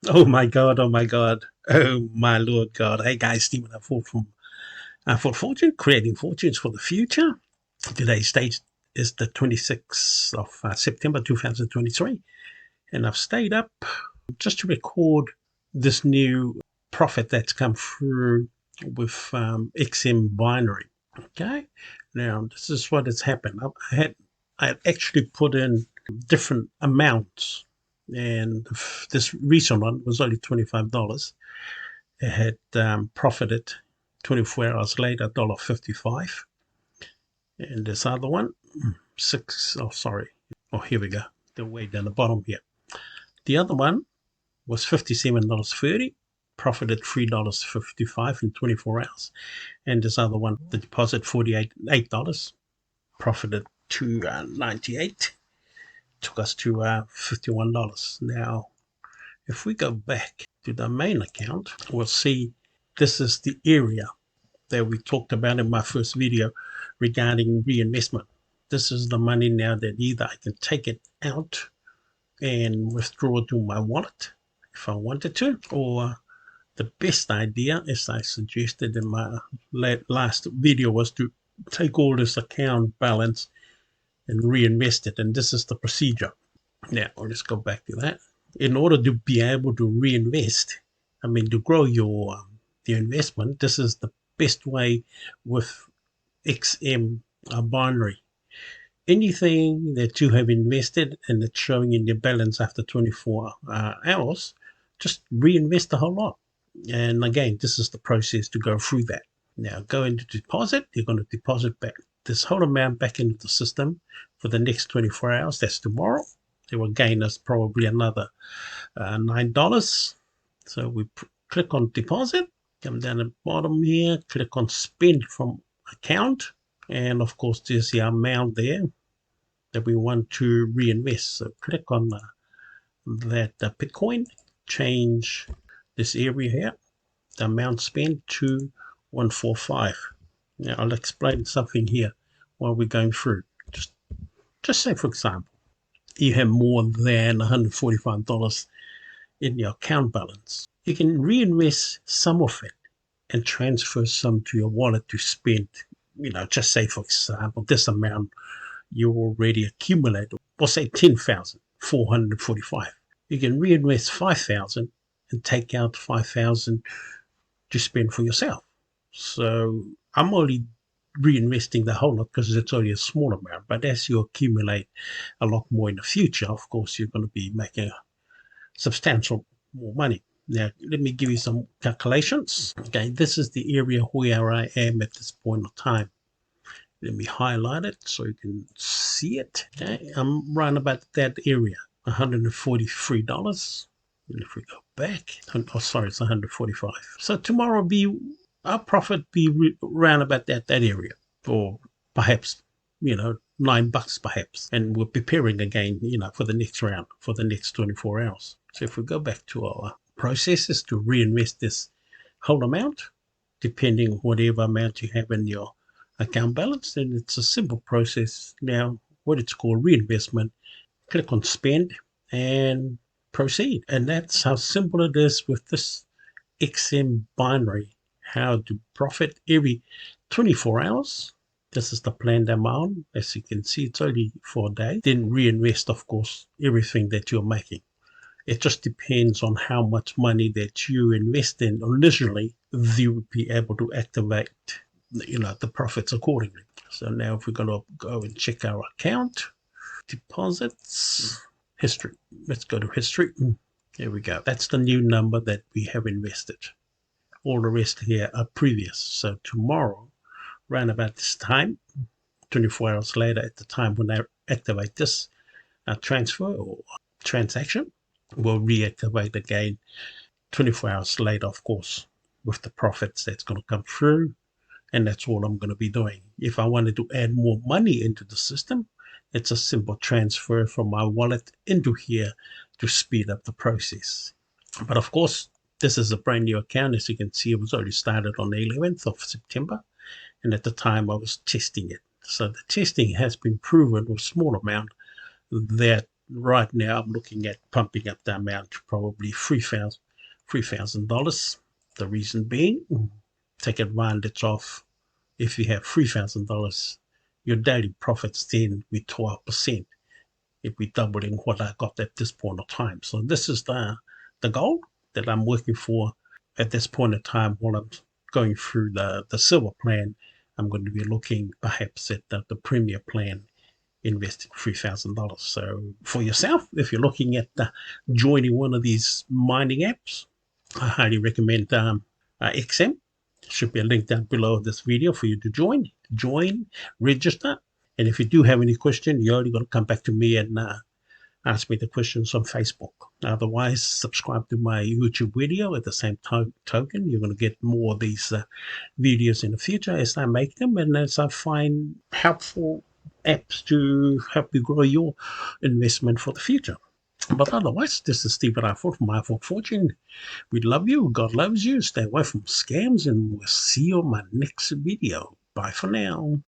Oh my God, oh my God, oh my Lord God. Hey guys, Stephen, I thought Fortune, creating fortunes for the future. Today's date is the 26th of September 2023, and I've stayed up just to record this new profit that's come through with XM binary. Okay, now this is what has happened. I had actually put in different amounts, and this recent one was only $25. It had profited 24 hours later, $1.55. And this other one, here we go. They're way down the bottom here. The other one was $57.30, profited $3.55 in 24 hours. And this other one, the deposit $48, profited $2.98, took us to $51. Now, if we go back to the main account, we'll see this is the area that we talked about in my first video regarding reinvestment. This is the money now that either I can take it out and withdraw to my wallet if I wanted to, or the best idea, as I suggested in my last video, was to take all this account balance and reinvest it. And this is the procedure. Now, I'll just go back to that. In order to be able to reinvest, to grow your investment, this is the best way with XM binary. Anything that you have invested and it's showing in your balance after 24 hours, just reinvest the whole lot. And again, this is the process to go through that. Now, go into deposit. You're going to deposit back this whole amount back into the system for the next 24 hours. That's tomorrow. It will gain us probably another $9. So we click on deposit, come down the bottom here, click on spend from account. And of course, there's the amount there that we want to reinvest. So click on that Bitcoin, change this area here, the amount spent to 145. Now I'll explain something here while we're going through. Just say, for example, you have more than $145 in your account balance. You can reinvest some of it and transfer some to your wallet to spend. Just say, for example, this amount you already accumulated, or say 10,445. You can reinvest 5,000 and take out 5,000 to spend for yourself. So I'm only reinvesting the whole lot because it's only a small amount. But as you accumulate a lot more in the future, of course, you're going to be making substantial more money. Now, let me give you some calculations. Okay, this is the area where I am at this point of time. Let me highlight it so you can see it. Okay, I'm right about that area, $143. And if we go back, it's 145. So tomorrow our profit be around about that area, or perhaps, $9 perhaps. And we're preparing again, for the next round, for the next 24 hours. So if we go back to our processes to reinvest this whole amount, depending whatever amount you have in your account balance, then it's a simple process. Now, what it's called reinvestment, click on spend and proceed. And that's how simple it is with this XM binary, how to profit every 24 hours. This is the planned amount. As you can see, it's only for a day. Then reinvest, of course, everything that you're making. It just depends on how much money that you invest in originally, you will be able to activate the profits accordingly. So now if we're going to go and check our account, deposits, history. Let's go to history. Here we go. That's the new number that we have invested. All the rest here are previous. So tomorrow, around about this time, 24 hours later, at the time when I activate this transfer or transaction, we'll reactivate again 24 hours later, of course, with the profits that's going to come through. And that's all I'm going to be doing. If I wanted to add more money into the system, it's a simple transfer from my wallet into here to speed up the process. But of course, this is a brand new account. As you can see, it was already started on the 11th of September. And at the time I was testing it. So the testing has been proven with a small amount that right now I'm looking at pumping up the amount to probably $3,000. The reason being, take advantage of, if you have $3,000, your daily profits then with 12%. It'd be doubling what I got at this point of time. So this is the goal that I'm working for at this point in time. While I'm going through the silver plan, I'm going to be looking perhaps at the premier plan, investing $3,000. So for yourself, if you're looking at joining one of these mining apps, I highly recommend XM. Should be a link down below this video for you to join, register. And if you do have any question, you only got to come back to me and ask me the questions on Facebook. Otherwise, subscribe to my YouTube video at the same token. You're going to get more of these videos in the future as I make them and as I find helpful apps to help you grow your investment for the future. But otherwise, this is Stephen Arford from Arford Fortune. We love you. God loves you. Stay away from scams, and we'll see you on my next video. Bye for now.